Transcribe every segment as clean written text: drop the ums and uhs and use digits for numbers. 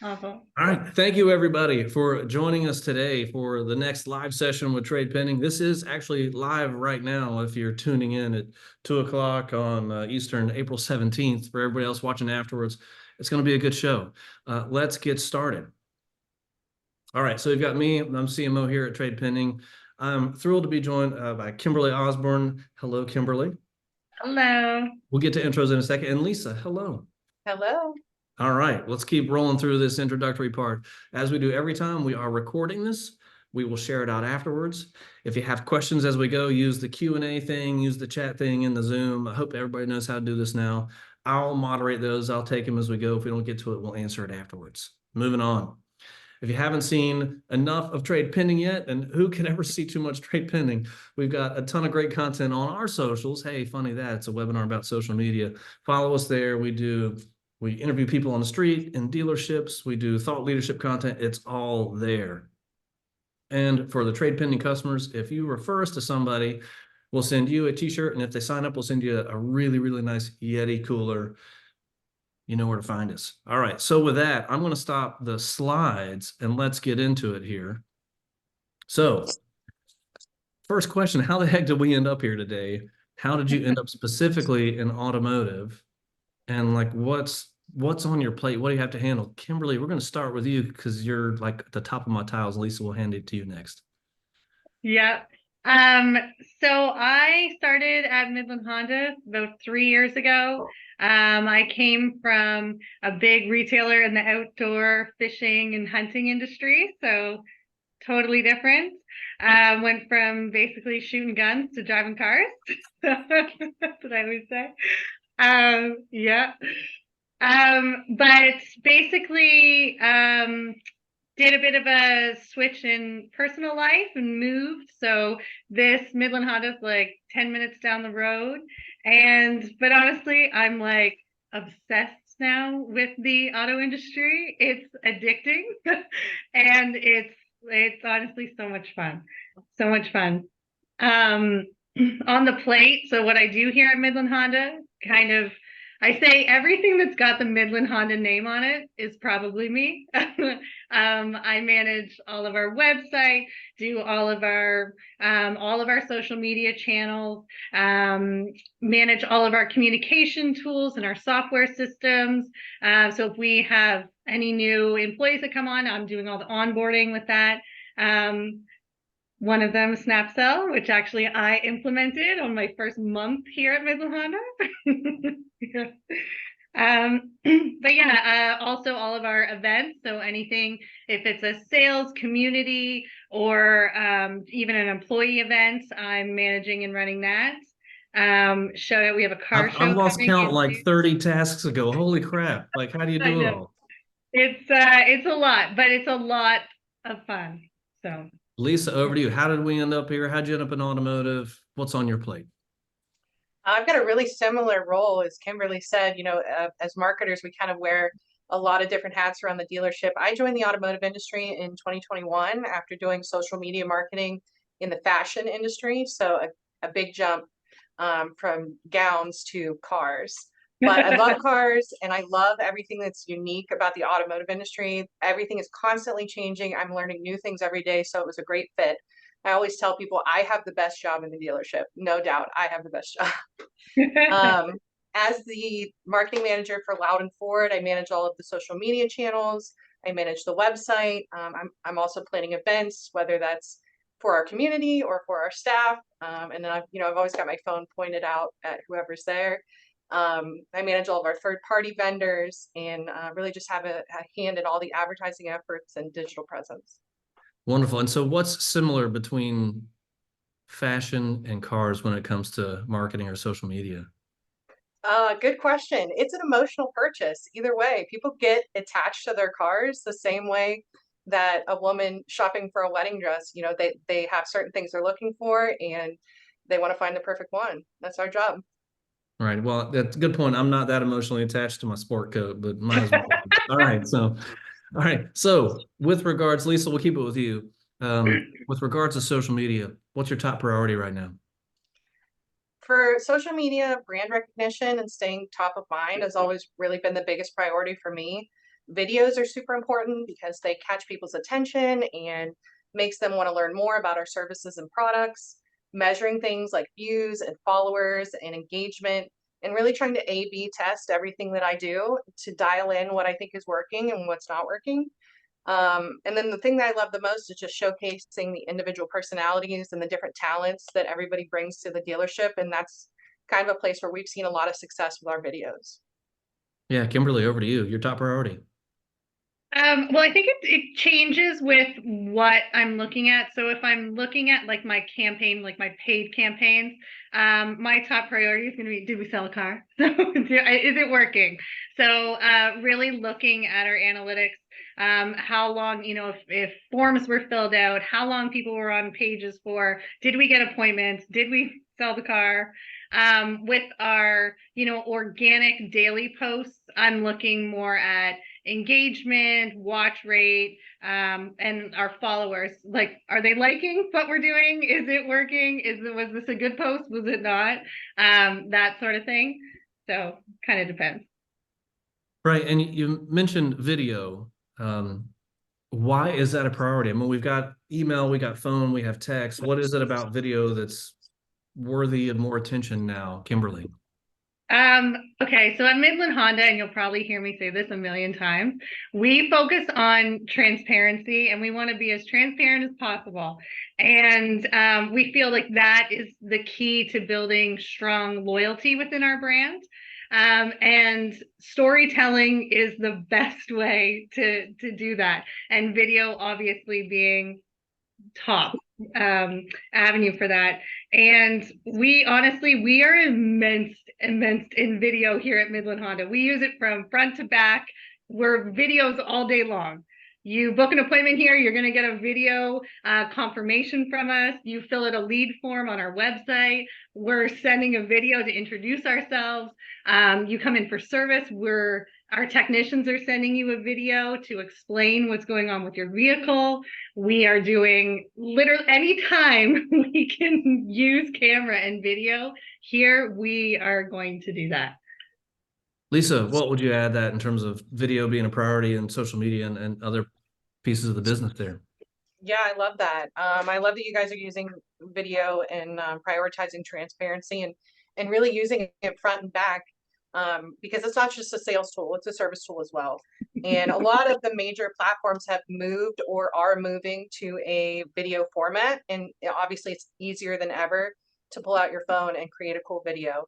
Awesome. All right. Thank you, everybody, for joining us today for the next live session with Trade Pending. This is actually live right now if you're tuning in at 2 o'clock on Eastern, April 17th. For everybody else watching afterwards, it's going to be a good show. Let's get started. All right. So you've got me. I'm CMO here at Trade Pending. I'm thrilled to be joined by Kimberly Osborne. Hello, Kimberly. Hello. We'll get to intros in a second. And Lisa, hello. Hello. All right, let's keep rolling through this introductory part. As we do every time, we are recording this. We will share it out afterwards. If you have questions as we go, use the Q&A thing, use the chat thing in the Zoom. I hope everybody knows how to do this now. I'll moderate those. I'll take them as we go. If we don't get to it, we'll answer it afterwards. Moving on. If you haven't seen enough of Trade Pending yet, and who can ever see too much Trade Pending, we've got a ton of great content on our socials. Hey, funny that, it's a webinar about social media. Follow us there. We interview people on the street in dealerships. We do thought leadership content. It's all there. And for the Trade Pending customers, if you refer us to somebody, we'll send you a t-shirt. And if they sign up, we'll send you a really, really nice Yeti cooler. You know where to find us. All right. So with that, I'm going to stop the slides and let's get into it here. So first question, how the heck did we end up here today? How did you end up specifically in automotive? And like, what's on your plate? What do you have to handle? Kimberly, we're going to start with you because you're like at the top of my tiles. Lisa will hand it to you next. Yep. So I started at Midland Honda about 3 years ago. I came from a big retailer in the outdoor fishing and hunting industry, so totally different. Went from basically shooting guns to driving cars. That's what I would say. Yeah. But basically, did a bit of a switch in personal life and moved. So this Midland Honda is like 10 minutes down the road. But honestly, I'm like obsessed now with the auto industry. It's addicting and it's honestly so much fun. So much fun. On the plate. So what I do here at Midland Honda, I say everything that's got the Midland Honda name on it is probably me. I manage all of our website, do all of our social media channels, manage all of our communication tools and our software systems. So if we have any new employees that come on, I'm doing all the onboarding with that. One of them, SnapCell, which actually I implemented on my first month here at Midland Honda. Yeah. But yeah, also all of our events. So anything, if it's a sales community or even an employee event, I'm managing and running that. Show that we have a car show. I've lost count like 30 tasks ago. Holy crap. Like, how do you do it all? It's a lot, but it's a lot of fun. So Lisa, over to you. How did we end up here? How'd you end up in automotive? What's on your plate? I've got a really similar role, as Kimberly said. As marketers, we kind of wear a lot of different hats around the dealership. I joined the automotive industry in 2021 after doing social media marketing in the fashion industry. So a big jump from gowns to cars. But I love cars and I love everything that's unique about the automotive industry. Everything is constantly changing. I'm learning new things every day. So it was a great fit. I always tell people I have the best job in the dealership. No doubt, I have the best job. As the marketing manager for Loudon Ford, I manage all of the social media channels. I manage the website. I'm also planning events, whether that's for our community or for our staff. And then I've always got my phone pointed out at whoever's there. I manage all of our third-party vendors and really just have a hand in all the advertising efforts and digital presence. Wonderful. And so what's similar between fashion and cars when it comes to marketing or social media? Good question. It's an emotional purchase. Either way, people get attached to their cars the same way that a woman shopping for a wedding dress, they have certain things they're looking for and they want to find the perfect one. That's our job. All right. Well, that's a good point. I'm not that emotionally attached to my sport coat, but might as well. All right. So with regards, Lisa, we'll keep it with you. With regards to social media, what's your top priority right now? For social media, brand recognition and staying top of mind has always really been the biggest priority for me. videos are super important because they catch people's attention and makes them want to learn more about our services and products. Measuring things like views and followers and engagement, and really trying to A/B test everything that I do to dial in what I think is working and what's not working. And then the thing that I love the most is just showcasing the individual personalities and the different talents that everybody brings to the dealership. And that's kind of a place where we've seen a lot of success with our videos. Yeah, Kimberly, over to you. Your top priority. Well, I think it changes with what I'm looking at. So if I'm looking at like my campaign, like my paid campaigns, my top priority is going to be, did we sell a car? So is it working? So really looking at our analytics, how long, if forms were filled out, how long people were on pages for, did we get appointments? Did we sell the car? With our, organic daily posts, I'm looking more at engagement, watch rate, and our followers. Like, are they liking what we're doing? Is it working? Was this a good post? Was it not? That sort of thing. So kind of depends. Right. And you mentioned video. Why is that a priority? I mean, we've got email, we got phone, we have text. What is it about video that's worthy of more attention now, Kimberly? Okay, so at Midland Honda, and you'll probably hear me say this a million times, we focus on transparency and we want to be as transparent as possible. And we feel like that is the key to building strong loyalty within our brand. And storytelling is the best way to do that. And video obviously being top avenue for that. And we are immense in video here at Midland Honda. We use it from front to back. We're videos all day long. You book an appointment here, you're going to get a video confirmation from us. You fill out a lead form on our website. We're sending a video to introduce ourselves. You come in for service. Our technicians are sending you a video to explain what's going on with your vehicle. We are doing literally anytime we can use camera and video here, we are going to do that. Lisa, what would you add that in terms of video being a priority and social media and other pieces of the business there? Yeah, I love that. I love that you guys are using video and prioritizing transparency and really using it front and back, because it's not just a sales tool, it's a service tool as well. And a lot of the major platforms have moved or are moving to a video format. And obviously it's easier than ever to pull out your phone and create a cool video.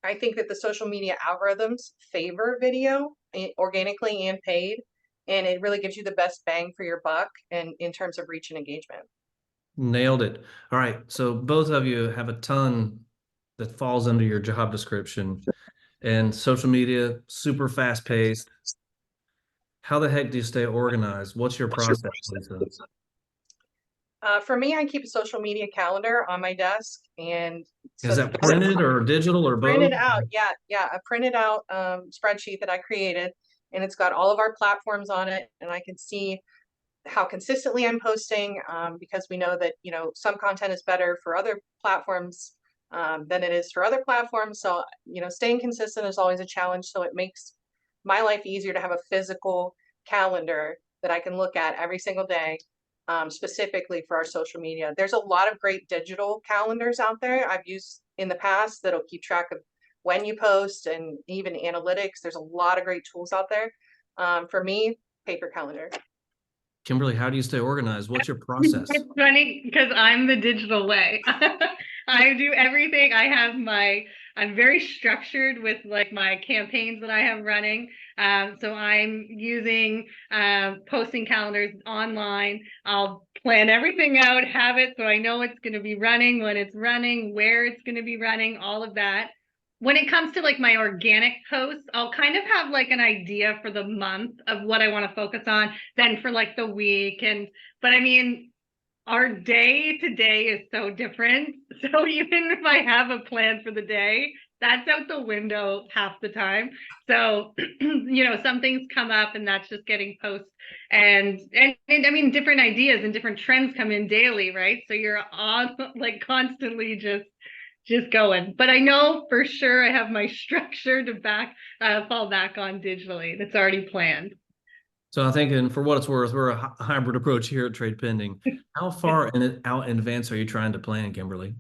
I think that the social media algorithms favor video organically and paid, and it really gives you the best bang for your buck and in terms of reach and engagement. Nailed it. All right. So both of you have a ton that falls under your job description, and social media, super fast paced. How the heck do you stay organized? What's your process, Lisa? For me, I keep a social media calendar on my desk, and Is that printed or digital or both? Printed out, yeah, a printed out spreadsheet that I created, and it's got all of our platforms on it, and I can see how consistently I'm posting, because we know that some content is better for other platforms than it is for other platforms. So staying consistent is always a challenge. So it makes my life easier to have a physical calendar that I can look at every single day. Specifically for our social media. There's a lot of great digital calendars out there I've used in the past that'll keep track of when you post and even analytics. There's a lot of great tools out there. For me, paper calendar. Kimberly, how do you stay organized? What's your process? It's funny because I'm the digital way. I do everything. I'm very structured with like my campaigns that I have running. So I'm using posting calendars online. I'll plan everything out, have it so I know it's going to be running, when it's running, where it's going to be running, all of that. When it comes to like my organic posts, I'll kind of have like an idea for the month of what I want to focus on, then for like the week. But I mean, our day to day is so different. So even if I have a plan for the day, that's out the window half the time. So, some things come up and that's just getting posts and I mean, different ideas and different trends come in daily, right? So you're on like constantly just just going. But I know for sure I have my structure to fall back on digitally. That's already planned. So I think, and for what it's worth, we're a hybrid approach here at Trade Pending. How far out in advance are you trying to plan, Kimberly?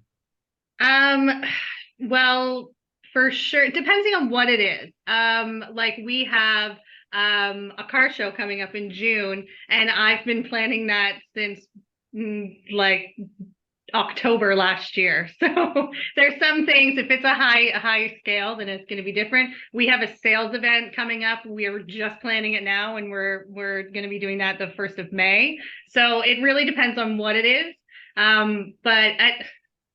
Well, for sure, depending on what it is. Like we have a car show coming up in June, and I've been planning that since like October last year. So there's some things, if it's a high scale, then it's going to be different. We have a sales event coming up. We're just planning it now, and we're going to be doing that the 1st of May. So it really depends on what it is. But at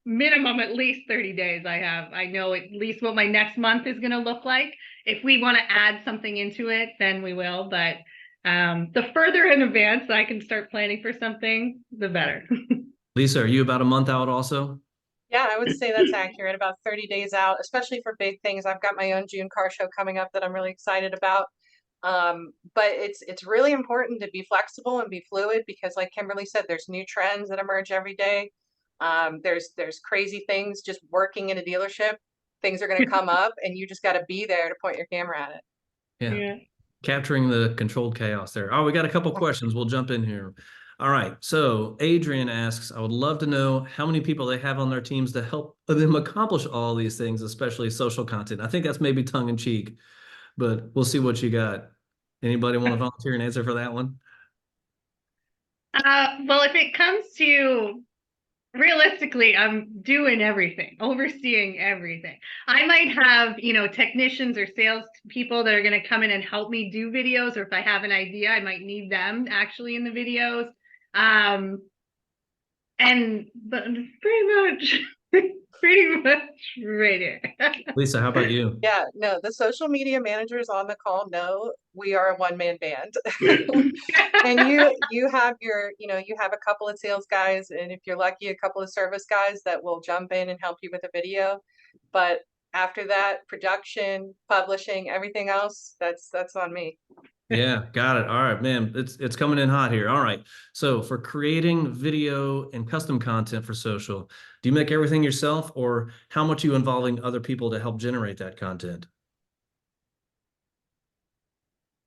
minimum, at least 30 days I know at least what my next month is going to look like. If we want to add something into it, then we will. But the further in advance I can start planning for something, the better. Lisa, are you about a month out also? Yeah, I would say that's accurate, about 30 days out, especially for big things. I've got my own June car show coming up that I'm really excited about. But it's really important to be flexible and be fluid because like Kimberly said, there's new trends that emerge every day. There's crazy things just working in a dealership. Things are going to come up and you just got to be there to point your camera at it. Yeah. Capturing the controlled chaos there. Oh, we got a couple questions. We'll jump in here. All right. So Adrian asks, I would love to know how many people they have on their teams to help them accomplish all these things, especially social content. I think that's maybe tongue in cheek, but we'll see what you got. Anybody want to volunteer and answer for that one? Well, if it comes to realistically, I'm doing everything, overseeing everything. I might have, technicians or sales people that are going to come in and help me do videos, or if I have an idea, I might need them actually in the videos. But pretty much right here. Lisa, how about you? Yeah, no, the social media managers on the call know we are a one-man band. And you have you have a couple of sales guys, and if you're lucky, a couple of service guys that will jump in and help you with a video. But after that, production, publishing, everything else, that's on me. Yeah, got it. All right, man. It's coming in hot here. All right. So for creating video and custom content for social, do you make everything yourself, or how much are you involving other people to help generate that content?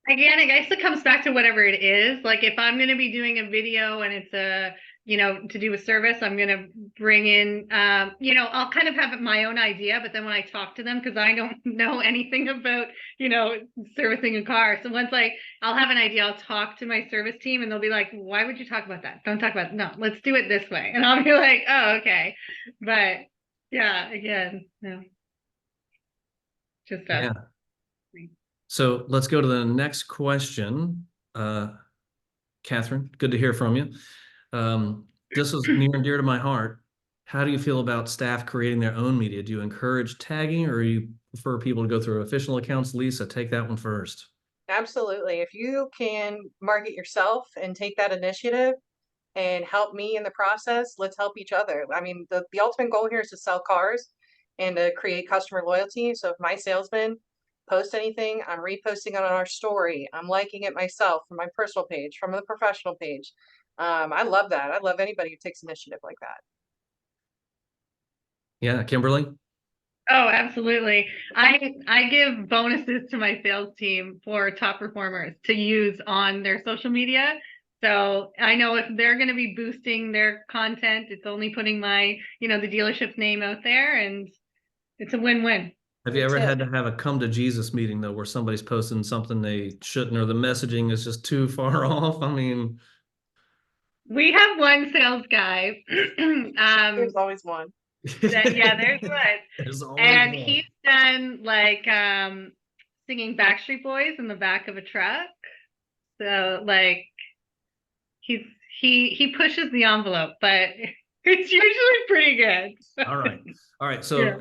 Again, I guess it comes back to whatever it is. Like if I'm going to be doing a video and it's to do a service, I'm going to bring in, I'll kind of have my own idea, but then when I talk to them, because I don't know anything about, servicing a car. So once I'll have an idea, I'll talk to my service team and they'll be like, why would you talk about that? Don't talk about it. No, let's do it this way. And I'll be like, oh, okay. But yeah, again, no. Just Yeah. So let's go to the next question. Catherine, good to hear from you. This was near and dear to my heart. How do you feel about staff creating their own media? Do you encourage tagging, or you prefer people to go through official accounts? Lisa, take that one first. Absolutely. If you can market yourself and take that initiative and help me in the process, let's help each other. I mean, the ultimate goal here is to sell cars and to create customer loyalty. So if my salesman post anything, I'm reposting it on our story. I'm liking it myself from my personal page, from the professional page. I love that. I love anybody who takes initiative like that. Yeah, Kimberly? Oh, absolutely. I give bonuses to my sales team for top performers to use on their social media. So I know if they're going to be boosting their content, it's only putting my, the dealership's name out there, and it's a win-win. Have you ever had to have a come to Jesus meeting though, where somebody's posting something they shouldn't, or the messaging is just too far off? I mean, we have one sales guy. There's always one. There's one. There's always and one. He's done singing Backstreet Boys in the back of a truck. So he pushes the envelope, but it's usually pretty good. All right. So yeah.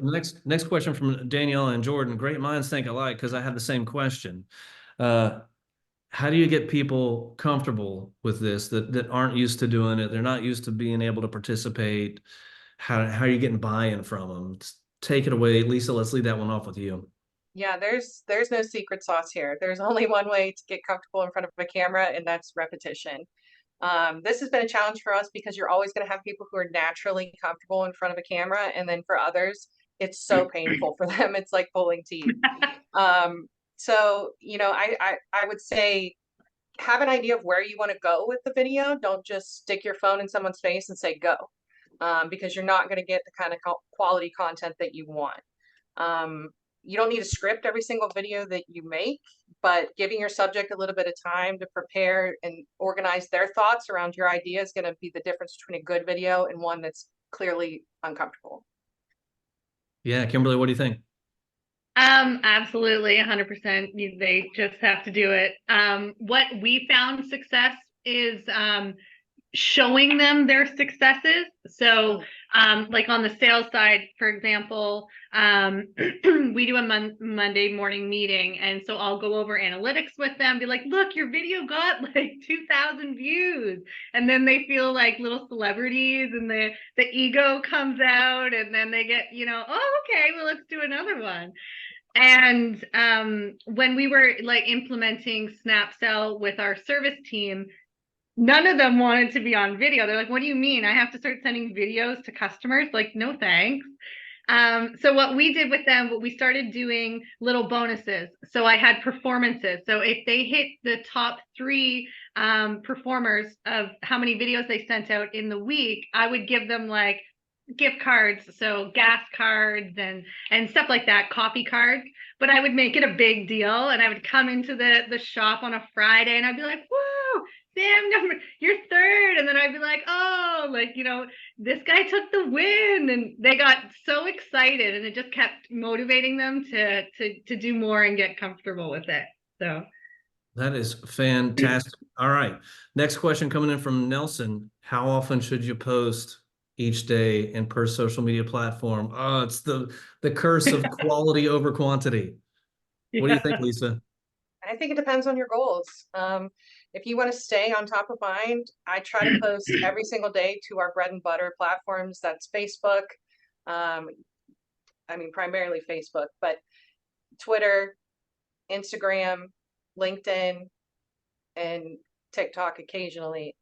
Next question from Danielle and Jordan. Great minds think alike, because I have the same question. How do you get people comfortable with this that aren't used to doing it? They're not used to being able to participate. How are you getting buy-in from them? Take it away, Lisa. Let's lead that one off with you. Yeah, there's no secret sauce here. There's only one way to get comfortable in front of a camera, and that's repetition. This has been a challenge for us because you're always going to have people who are naturally comfortable in front of a camera. And then for others, it's so painful for them. It's like pulling teeth. So, I would say have an idea of where you want to go with the video. Don't just stick your phone in someone's face and say go, because you're not going to get the kind of quality content that you want. You don't need a script every single video that you make, but giving your subject a little bit of time to prepare and organize their thoughts around your idea is going to be the difference between a good video and one that's clearly uncomfortable. Yeah, Kimberly, what do you think? Absolutely, 100%. They just have to do it. What we found success is showing them their successes. So, like on the sales side, for example, we do a Monday morning meeting, and so I'll go over analytics with them, be like, look, your video got like 2,000 views, and then they feel like little celebrities, and the ego comes out, and then they get, oh, okay, well, let's do another one. And when we were like implementing SnapSell with our service team, none of them wanted to be on video. They're like, what do you mean? I have to start sending videos to customers? Like, no, thanks. So what we did with them, we started doing little bonuses. So I had performances. So if they hit the top 3 performers of how many videos they sent out in the week, I would give them like gift cards, so gas cards and stuff like that, coffee cards. But I would make it a big deal, and I would come into the shop on a Friday, and I'd be like, whoa, Sam, you're 3rd. And then I'd be like, oh, like, this guy took the win. And they got so excited, and it just kept motivating them to do more and get comfortable with it. So that is fantastic. All right. Next question coming in from Nelson. How often should you post each day and per social media platform? Oh, it's the curse of quality over quantity. What do you think, Lisa? I think it depends on your goals. If you want to stay on top of mind, I try to post every single day to our bread and butter platforms. That's Facebook. Primarily Facebook, but Twitter, Instagram, LinkedIn, and TikTok occasionally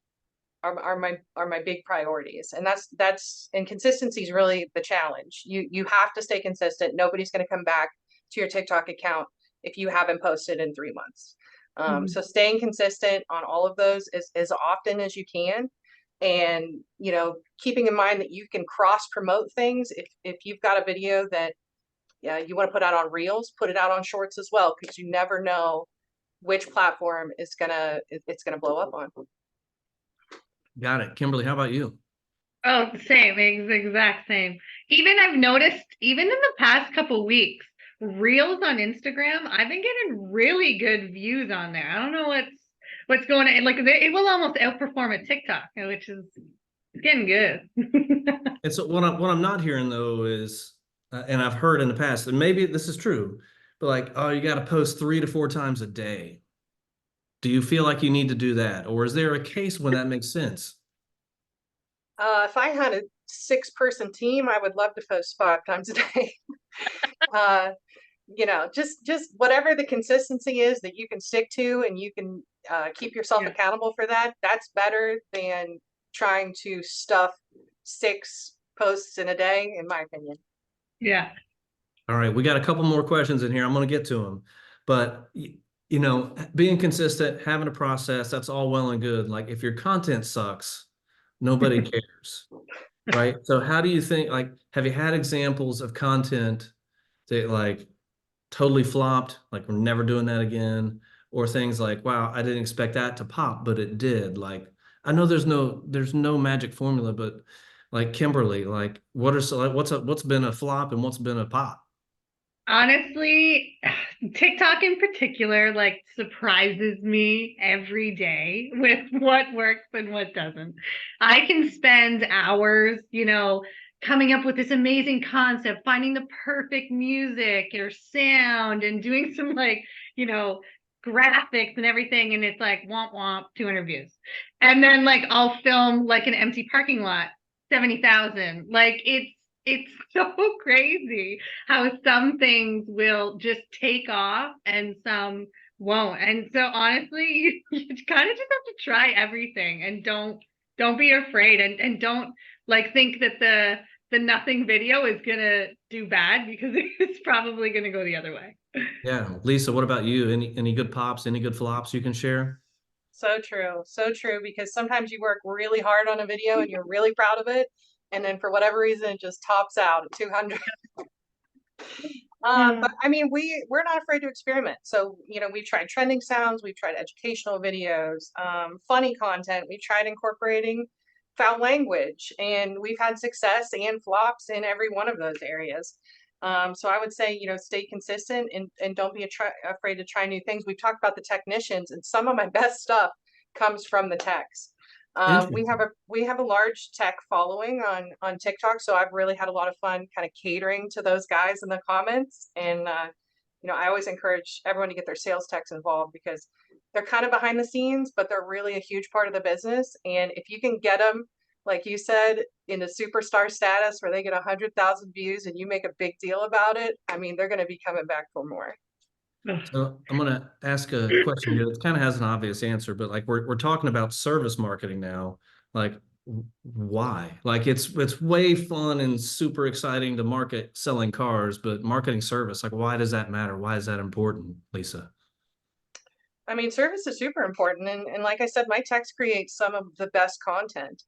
are my big priorities. And and consistency is really the challenge. You have to stay consistent. Nobody's going to come back to your TikTok account if you haven't posted in 3 months. So staying consistent on all of those as often as you can. And, keeping in mind that you can cross promote things. If you've got a video that you want to put out on Reels, put it out on Shorts as well, because you never know which platform it's gonna blow up on. Got it. Kimberly, how about you? Oh, same, exact same. Even I've noticed, even in the past couple weeks, Reels on Instagram, I've been getting really good views on there. I don't know what's going on. Like, it will almost outperform a TikTok, which is getting good. And so what I'm not hearing though is, and I've heard in the past, and maybe this is true, but like, oh, you got to post 3 to 4 times a day. Do you feel like you need to do that? Or is there a case when that makes sense? If I had a 6-person team, I would love to post 5 times a day. Just whatever the consistency is that you can stick to, and you can keep yourself accountable for that. That's better than trying to stuff 6 posts in a day, in my opinion. Yeah. All right. We got a couple more questions in here. I'm going to get to them. But, being consistent, having a process, that's all well and good. Like, if your content sucks, nobody cares. Right. So how do you think, like, have you had examples of content that like totally flopped, like we're never doing that again, or things like, wow, I didn't expect that to pop, but it did? Like, I know there's no magic formula, but like, Kimberly, like, what's been a flop and what's been a pop? Honestly, TikTok in particular, like, surprises me every day with what works and what doesn't. I can spend hours, coming up with this amazing concept, finding the perfect music or sound, and doing some like, graphics and everything. And it's like, womp womp, 200 views. And then like, I'll film like an empty parking lot, 70,000. Like, it's so crazy how some things will just take off and some won't. And so honestly, you kind of just have to try everything, and don't be afraid, and don't like think that the nothing video is gonna do bad, because it's probably gonna go the other way. Yeah. Lisa, what about you? Any good pops, any good flops you can share? So true, because sometimes you work really hard on a video and you're really proud of it, and then for whatever reason it just tops out at 200. But I mean, we're not afraid to experiment. So, we've tried trending sounds, we've tried educational videos, funny content, we've tried incorporating foul language, and we've had success and flops in every one of those areas. So I would say, stay consistent, and don't be afraid to try new things. We've talked about the technicians, and some of my best stuff comes from the techs. We have a large tech following on TikTok, so I've really had a lot of fun kind of catering to those guys in the comments. And I always encourage everyone to get their sales techs involved, because they're kind of behind the scenes, but they're really a huge part of the business. And if you can get them, like you said, into superstar status where they get 100,000 views and you make a big deal about it, I mean, they're going to be coming back for more. So I'm going to ask a question here that kind of has an obvious answer, but like we're talking about service marketing now. Like, why? Like it's way fun and super exciting to market selling cars, but marketing service, like why does that matter? Why is that important, Lisa? I mean, service is super important. And like I said, my techs create some of the best content.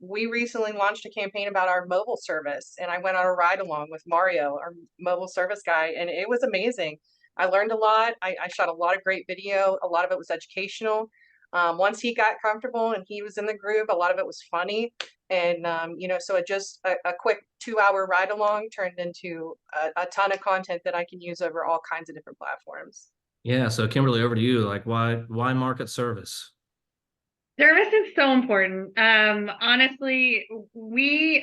We recently launched a campaign about our mobile service, and I went on a ride along with Mario, our mobile service guy, and it was amazing. I learned a lot. I shot a lot of great video. A lot of it was educational. Once he got comfortable and he was in the groove, a lot of it was funny. And, so it just a quick 2-hour ride along turned into a ton of content that I can use over all kinds of different platforms. Yeah. So Kimberly, over to you. Like why market service? Service is so important. Honestly,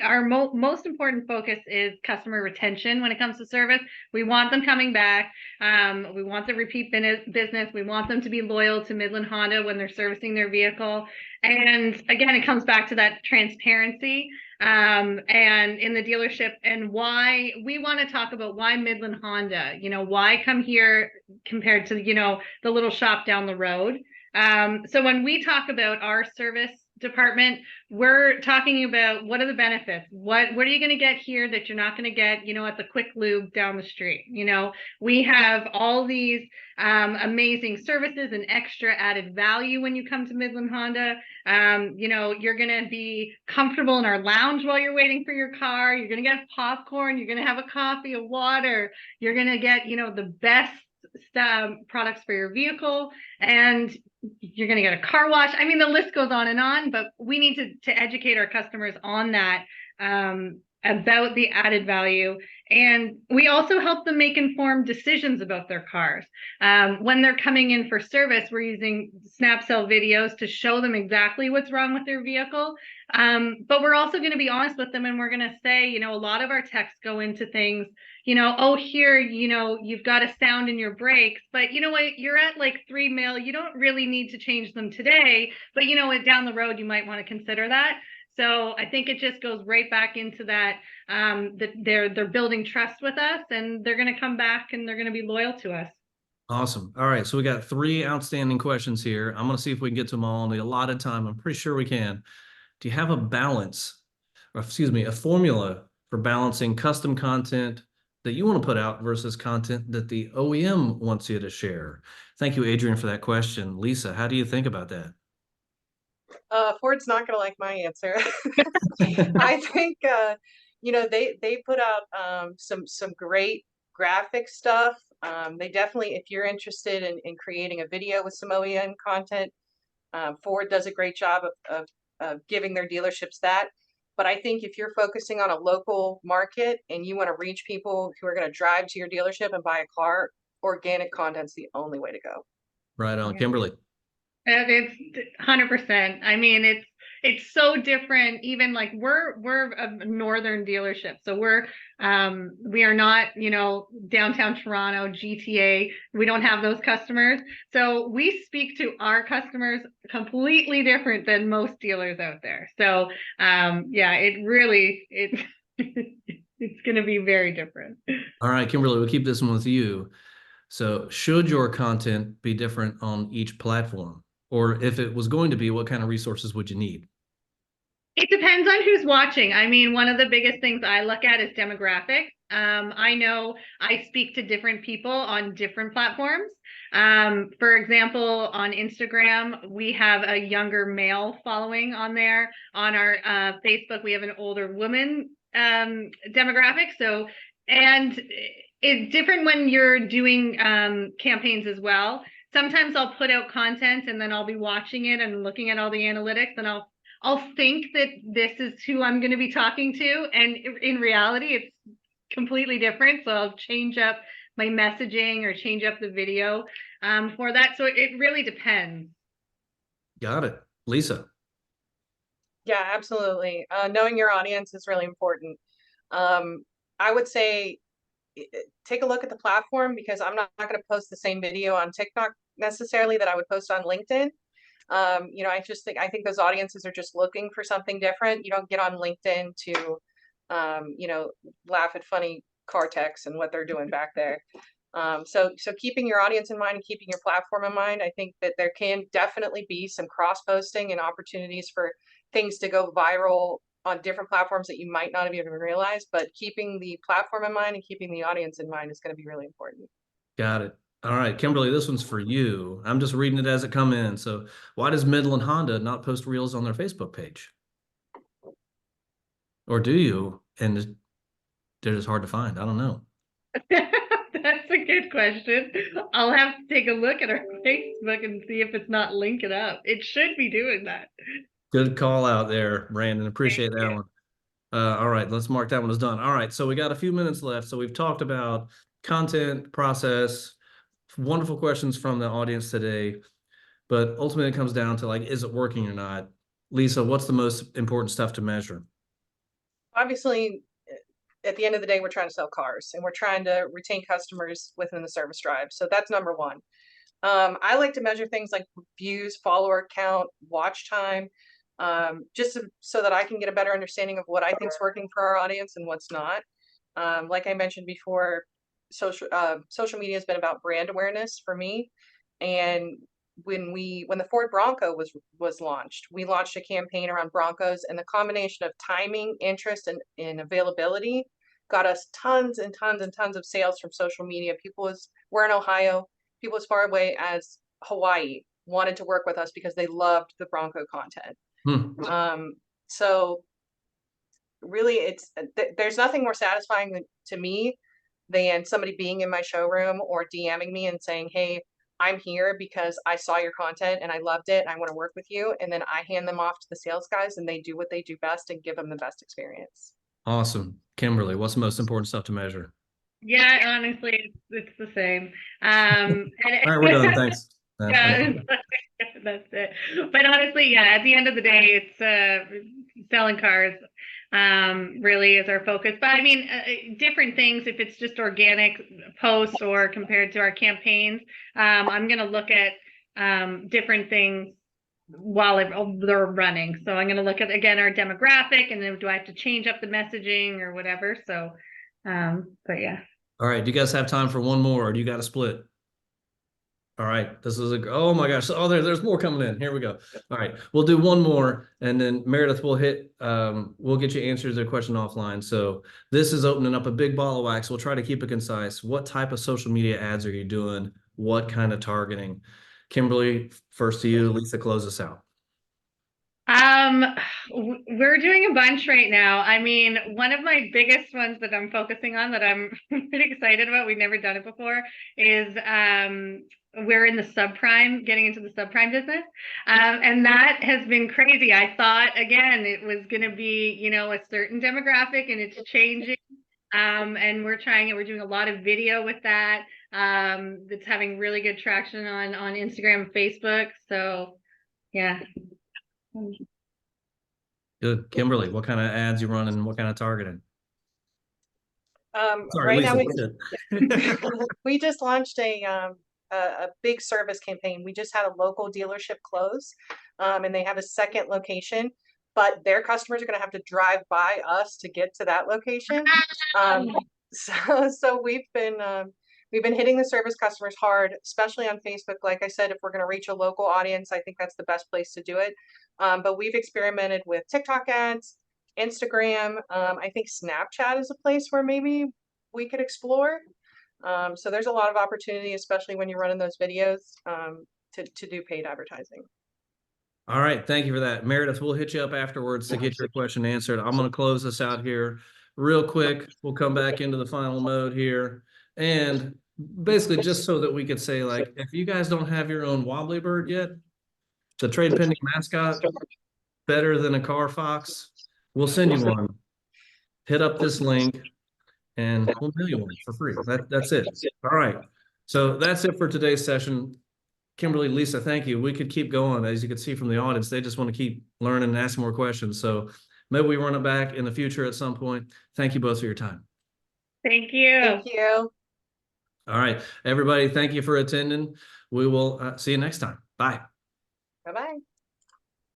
our most important focus is customer retention when it comes to service. We want them coming back. We want the repeat business. We want them to be loyal to Midland Honda when they're servicing their vehicle. And again, it comes back to that transparency and in the dealership, and why we want to talk about why Midland Honda, why come here compared to, the little shop down the road. So when we talk about our service department, we're talking about what are the benefits? What are you going to get here that you're not going to get, at the quick lube down the street? We have all these amazing services and extra added value when you come to Midland Honda. You're going to be comfortable in our lounge while you're waiting for your car. You're going to get popcorn. You're going to have a coffee, a water. You're going to get, the best products for your vehicle, and you're going to get a car wash. I mean, the list goes on, but we need to educate our customers on that, about the added value. And we also help them make informed decisions about their cars. When they're coming in for service, we're using snap sell videos to show them exactly what's wrong with their vehicle. But we're also going to be honest with them, and we're going to say, a lot of our texts go into things, oh, here, you've got a sound in your brakes, but you know what, you're at like 3 mil, you don't really need to change them today, but down the road, you might want to consider that. So I think it just goes right back into that, that they're building trust with us, and they're going to come back and they're going to be loyal to us. Awesome. All right. So we got 3 outstanding questions here. I'm going to see if we can get to them all in the allotted time. I'm pretty sure we can. Do you have a formula for balancing custom content that you want to put out versus content that the OEM wants you to share? Thank you, Adrian, for that question. Lisa, how do you think about that? Ford's not going to like my answer. I think, they put out some great graphic stuff. They definitely, if you're interested in creating a video with some OEM content, Ford does a great job of giving their dealerships that. But I think if you're focusing on a local market and you want to reach people who are going to drive to your dealership and buy a car, organic content's the only way to go. Right on. Kimberly. It's 100%. I mean, it's so different. Even like we're a northern dealership, so we are not, downtown Toronto, GTA. We don't have those customers, so we speak to our customers completely different than most dealers out there. So yeah, it's going to be very different. All right, Kimberly, we'll keep this one with you. So should your content be different on each platform? Or if it was going to be, what kind of resources would you need? It depends on who's watching. I mean, one of the biggest things I look at is demographics. I know I speak to different people on different platforms. For example, on Instagram, we have a younger male following on there. On our Facebook, we have an older woman demographic. So, and it's different when you're doing campaigns as well. Sometimes I'll put out content and then I'll be watching it and looking at all the analytics, and I'll think that this is who I'm going to be talking to, and in reality, it's completely different. So I'll change up my messaging or change up the video for that. So it really depends. Got it. Lisa. Yeah, absolutely. Knowing your audience is really important. I would say take a look at the platform, because I'm not going to post the same video on TikTok necessarily that I would post on LinkedIn. You know, I think those audiences are just looking for something different. You don't get on LinkedIn to, you know, laugh at funny car techs and what they're doing back there. So keeping your audience in mind and keeping your platform in mind, I think that there can definitely be some cross posting and opportunities for things to go viral on different platforms that you might not have even realized, but keeping the platform in mind and keeping the audience in mind is going to be really important. Got it. All right, Kimberly, this one's for you. I'm just reading it as it come in. So why does Midland Honda not post reels on their Facebook page? Or do you? And they're just hard to find. I don't know. That's a good question. I'll have to take a look at our Facebook and see if it's not linking up. It should be doing that. Good call out there, Brandon. Appreciate Thank that you. one. All right, let's mark that one as done. All right, so we got a few minutes left. So we've talked about content, process, wonderful questions from the audience today, but ultimately it comes down to, like, is it working or not? Lisa, what's the most important stuff to measure? Obviously, at the end of the day, we're trying to sell cars and we're trying to retain customers within the service drive. So that's number one. I like to measure things like views, follower count, watch time, so that I can get a better understanding of what I think is working for our audience and what's not. Like I mentioned before, social media has been about brand awareness for me. And when the Ford Bronco was launched, we launched a campaign around Broncos, and the combination of timing, interest, and availability got us tons and tons and tons of sales from social media. We're in Ohio. People as far away as Hawaii wanted to work with us because they loved the Bronco content. So really, there's nothing more satisfying to me than somebody being in my showroom or DMing me and saying, hey, I'm here because I saw your content and I loved it and I want to work with you. And then I hand them off to the sales guys and they do what they do best and give them the best experience. Awesome. Kimberly, what's the most important stuff to measure? Yeah, honestly, it's the same. All right, we're done. Thanks. Yeah, that's it. But honestly, yeah, at the end of the day, it's selling cars really is our focus. But I mean, different things, if it's just organic posts or compared to our campaigns, I'm going to look at different things while they're running. So I'm going to look at, again, our demographic, and then do I have to change up the messaging or whatever? So, but yeah. All right, do you guys have time for one more, or do you got to split? All right, this is oh my gosh. Oh, there's more coming in. Here we go. All right, we'll do one more, and then Meredith will we'll get you answers to the question offline. So this is opening up a big ball of wax. We'll try to keep it concise. What type of social media ads are you doing? What kind of targeting? Kimberly, first to you. Lisa, close us out. We're doing a bunch right now. I mean, one of my biggest ones that I'm focusing on that I'm pretty excited about, we've never done it before, is we're in the subprime, getting into the subprime business. And that has been crazy. I thought, again, it was going to be, you know, a certain demographic, and it's changing. And we're trying it. We're doing a lot of video with that. That's having really good traction on Instagram and Facebook. So yeah. Good. Kimberly, what kind of ads you running? What kind of targeting? Sorry, right Lisa, now we just launched a big service campaign. We just had a local dealership close, and they have a second location, but their customers are going to have to drive by us to get to that location. So we've been we've been hitting the service customers hard, especially on Facebook. Like I said, if we're going to reach a local audience, I think that's the best place to do it. But we've experimented with TikTok ads, Instagram. I think Snapchat is a place where maybe we could explore. So there's a lot of opportunity, especially when you're running those videos, to do paid advertising. All right. Thank you for that. Meredith, we'll hit you up afterwards to get your question answered. I'm going to close this out here real quick. We'll come back into the final mode here. And basically just so that we could say, like, if you guys don't have your own wobbly bird yet, the TradePending mascot, better than a car fox, we'll send you one. Hit up this link and we'll mail you one for free. That's it. All right. So that's it for today's session. Kimberly, Lisa, thank you. We could keep going. As you can see from the audience, they just want to keep learning and asking more questions. So maybe we run it back in the future at some point. Thank you both for your time. Thank you. Thank you. All right, everybody, thank you for attending. We will see you next time. Bye. Bye-bye.